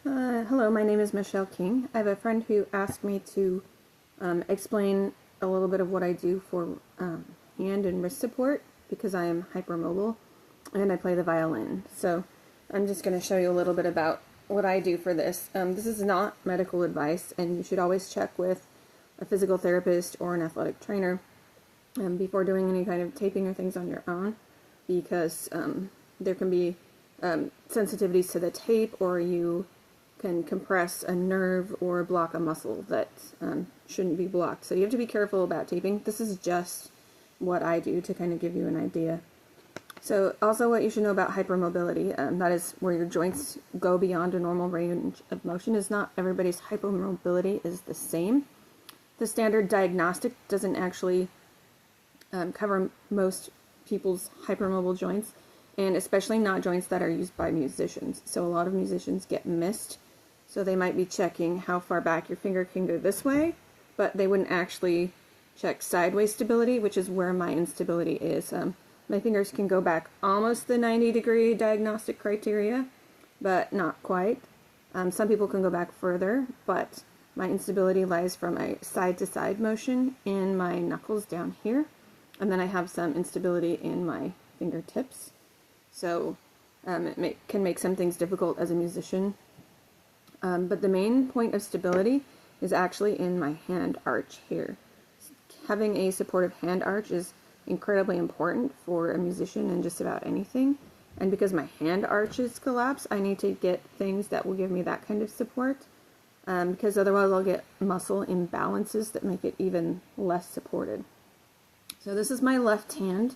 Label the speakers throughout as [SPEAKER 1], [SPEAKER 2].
[SPEAKER 1] Hello, my name is Michelle King. I have a friend who asked me to explain a little bit of what I do for hand and wrist support because I am hypermobile and I play the violin. So I'm just going to show you a little bit about what I do for this. This is not medical advice, and you should always check with a physical therapist or an athletic trainer before doing any kind of taping or things on your own, because there can be sensitivities to the tape, or you can compress a nerve or block a muscle that shouldn't be blocked. So you have to be careful about taping. This is just what I do to kind of give you an idea. So also what you should know about hypermobility, that is where your joints go beyond a normal range of motion. Is not everybody's hypermobility is the same. The standard diagnostic doesn't actually cover most people's hypermobile joints, and especially not joints that are used by musicians. So a lot of musicians get missed. So they might be checking how far back your finger can go this way, but they wouldn't actually check sideways stability, which is where my instability is. My fingers can go back almost the 90-degree diagnostic criteria, but not quite. Some people can go back further, but my instability lies from a side-to-side motion in my knuckles down here, and then I have some instability in my fingertips. So it can make some things difficult as a musician. But the main point of stability is actually in my hand arch here. Having a supportive hand arch is incredibly important for a musician in just about anything. And because my hand arches collapse, I need to get things that will give me that kind of support, because otherwise I'll get muscle imbalances that make it even less supported. So this is my left hand,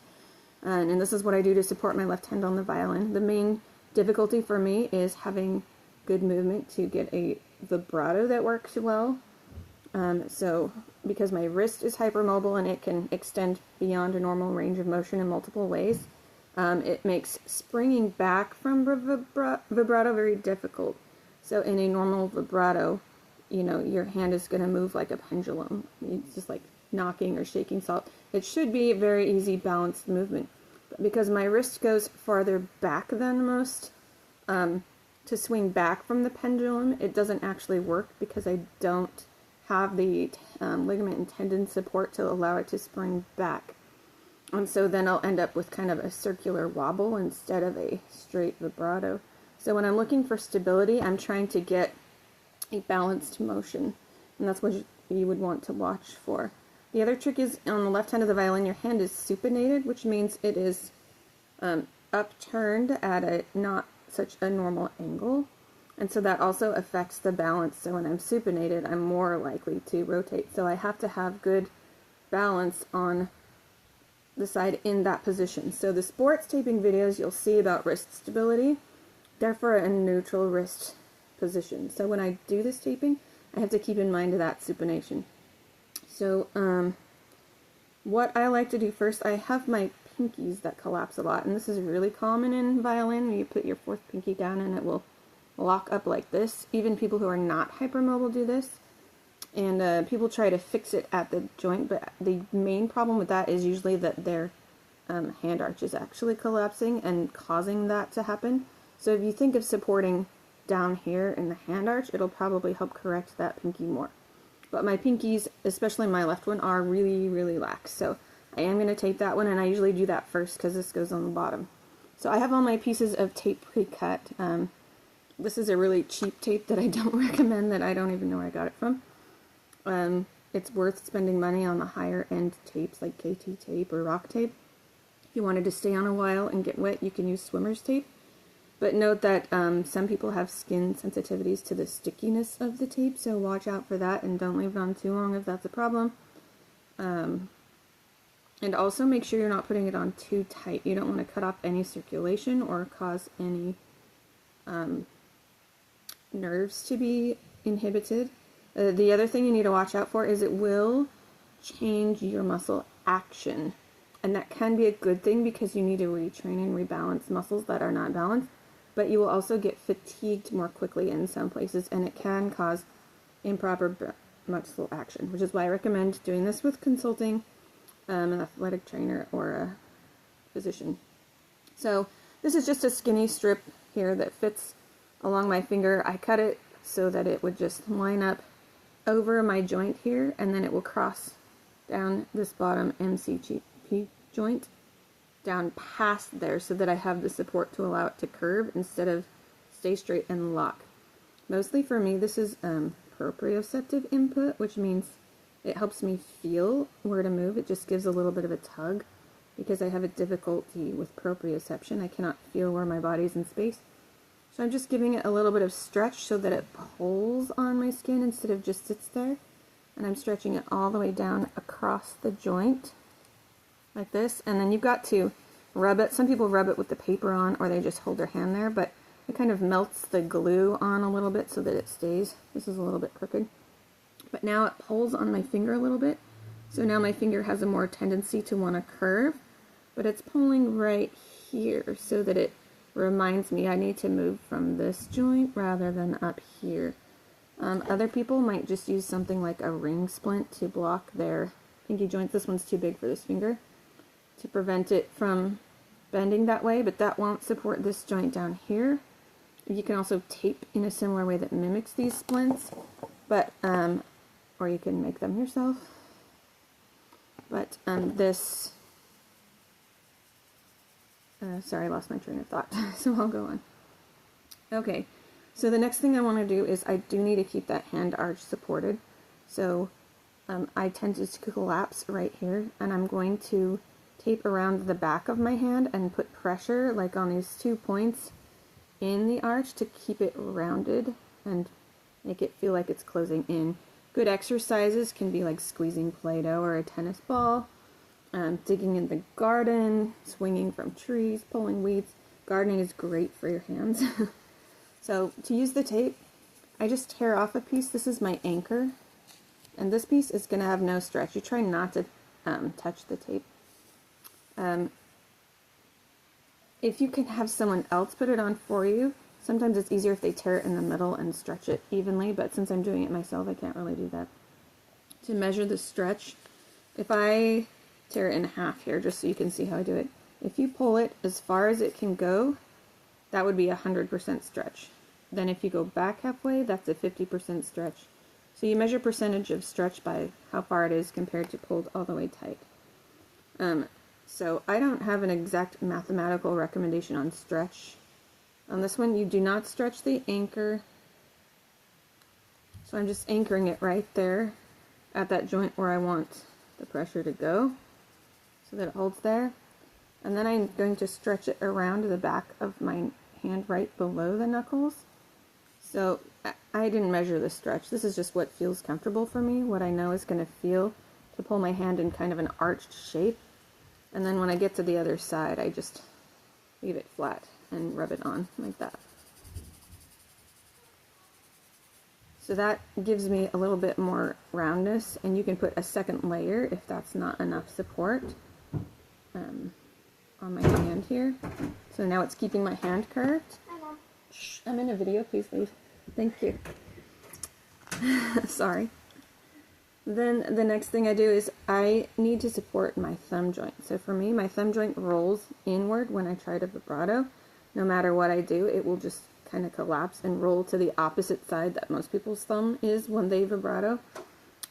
[SPEAKER 1] and this is what I do to support my left hand on the violin. The main difficulty for me is having good movement to get a vibrato that works well. So because my wrist is hypermobile and it can extend beyond a normal range of motion in multiple ways, it makes springing back from vibrato very difficult. So in a normal vibrato, you know, your hand is going to move like a pendulum. It's just like knocking or shaking salt. It should be a very easy, balanced movement. But because my wrist goes farther back than most, to swing back from the pendulum, it doesn't actually work because I don't have the ligament and tendon support to allow it to spring back. And so then I'll end up with kind of a circular wobble instead of a straight vibrato. So when I'm looking for stability, I'm trying to get a balanced motion, and that's what you would want to watch for. The other trick is on the left hand of the violin, your hand is supinated, which means it is upturned at a not such a normal angle, and so that also affects the balance. So when I'm supinated, I'm more likely to rotate. So I have to have good balance on the side in that position. So the sports taping videos you'll see about wrist stability, they're for a neutral wrist position. So when I do this taping, I have to keep in mind that supination. So what I like to do first, I have my pinkies that collapse a lot, and this is really common in violin, where you put your fourth pinky down and it will lock up like this. Even people who are not hypermobile do this, and people try to fix it at the joint, but the main problem with that is usually that their hand arch is actually collapsing and causing that to happen. So if you think of supporting down here in the hand arch, it'll probably help correct that pinky more. But my pinkies, especially my left one, are really, really lax. So I am going to tape that one, and I usually do that first because this goes on the bottom. So I have all my pieces of tape pre-cut. This is a really cheap tape that I don't recommend, that I don't even know where I got it from. It's worth spending money on the higher end tapes like KT tape or rock tape. If you wanted to stay on a while and get wet, you can use swimmer's tape. But note that some people have skin sensitivities to the stickiness of the tape, so watch out for that and don't leave it on too long if that's a problem. And also make sure you're not putting it on too tight. You don't want to cut off any circulation or cause any nerves to be inhibited. The other thing you need to watch out for is it will change your muscle action. And that can be a good thing because you need to retrain and rebalance muscles that are not balanced. But you will also get fatigued more quickly in some places, and it can cause improper muscle action, which is why I recommend doing this with consulting an athletic trainer or a physician. So this is just a skinny strip here that fits along my finger. I cut it so that it would just line up over my joint here, and then it will cross down this bottom MCP joint down past there so that I have the support to allow it to curve instead of stay straight and lock. Mostly for me, this is proprioceptive input, which means it helps me feel where to move. It just gives a little bit of a tug because I have a difficulty with proprioception. I cannot feel where my body's in space. So I'm just giving it a little bit of stretch so that it pulls on my skin instead of just sits there. And I'm stretching it all the way down across the joint like this. And then you've got to rub it. Some people rub it with the paper on, or they just hold their hand there, but it kind of melts the glue on a little bit so that it stays. This is a little bit crooked. But now it pulls on my finger a little bit. So now my finger has a more tendency to want to curve, but it's pulling right here so that it reminds me I need to move from this joint rather than up here. Other people might just use something like a ring splint to block their pinky joints. This one's too big for this finger to prevent it from bending that way, but that won't support this joint down here. You can also tape in a similar way that mimics these splints, but or you can make them yourself. But sorry, I lost my train of thought, so I'll go on. Okay, so the next thing I want to do is I do need to keep that hand arch supported. So I tend to collapse right here, and I'm going to tape around the back of my hand and put pressure, like on these 2 points in the arch, to keep it rounded and make it feel like it's closing in. Good exercises can be like squeezing Play-Doh or a tennis ball, digging in the garden, swinging from trees, pulling weeds. Gardening is great for your hands. So to use the tape, I just tear off a piece. This is my anchor, and this piece is going to have no stretch. You try not to touch the tape. If you can have someone else put it on for you, sometimes it's easier if they tear it in the middle and stretch it evenly, but since I'm doing it myself, I can't really do that. To measure the stretch, if I tear it in half here, just so you can see how I do it, if you pull it as far as it can go, that would be 100% stretch. Then if you go back halfway, that's a 50% stretch. So you measure percentage of stretch by how far it is compared to pulled all the way tight. So I don't have an exact mathematical recommendation on stretch. On this one, you do not stretch the anchor. So I'm just anchoring it right there at that joint where I want the pressure to go so that it holds there. And then I'm going to stretch it around the back of my hand right below the knuckles. So I didn't measure the stretch. This is just what feels comfortable for me, what I know is going to feel to pull my hand in kind of an arched shape. And then when I get to the other side, I just leave it flat and rub it on like that. So that gives me a little bit more roundness, and you can put a second layer if that's not enough support on my hand here. So now it's keeping my hand curved. Shh, I'm in a video, please leave. Thank you. Sorry. Then the next thing I do is I need to support my thumb joint. So for me, my thumb joint rolls inward when I try to vibrato. No matter what I do, it will just kind of collapse and roll to the opposite side that most people's thumb is when they vibrato.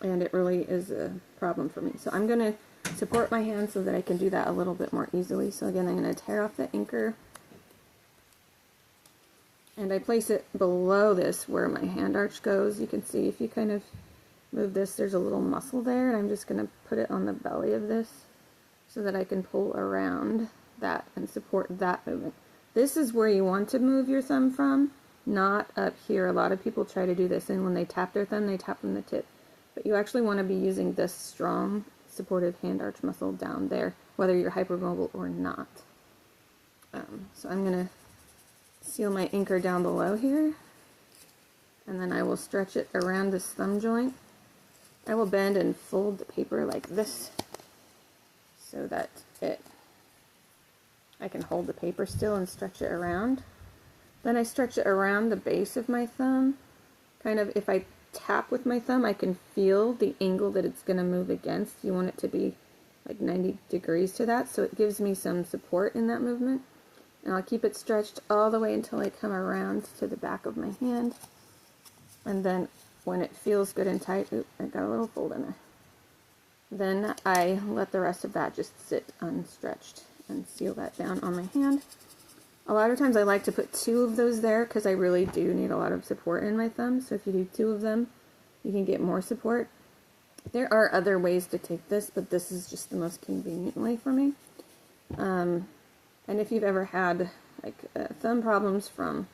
[SPEAKER 1] And it really is a problem for me. So I'm going to support my hand so that I can do that a little bit more easily. So again, I'm going to tear off the anchor. And I place it below this where my hand arch goes. You can see if you kind of move this, there's a little muscle there, and I'm just going to put it on the belly of this so that I can pull around that and support that movement. This is where you want to move your thumb from, not up here. A lot of people try to do this, and when they tap their thumb, they tap from the tip. But you actually want to be using this strong, supportive hand arch muscle down there, whether you're hypermobile or not. So I'm going to seal my anchor down below here, and then I will stretch it around this thumb joint. I will bend and fold the paper like this so that I can hold the paper still and stretch it around. Then I stretch it around the base of my thumb. Kind of, if I tap with my thumb, I can feel the angle that it's going to move against. You want it to be like 90 degrees to that, so it gives me some support in that movement. And I'll keep it stretched all the way until I come around to the back of my hand. And then when it feels good and tight, oop, I got a little fold in there. Then I let the rest of that just sit unstretched and seal that down on my hand. A lot of times I like to put 2 of those there because I really do need a lot of support in my thumb. So if you do 2 of them, you can get more support. There are other ways to take this, but this is just the most convenient way for me. And if you've ever had like thumb problems from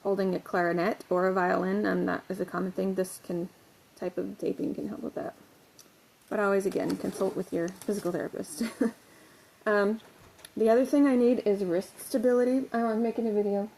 [SPEAKER 1] holding a clarinet or a violin, that is a common thing. This type of taping can help with that. But always, again, consult with your physical therapist. The other thing I need is wrist stability. I'm making a video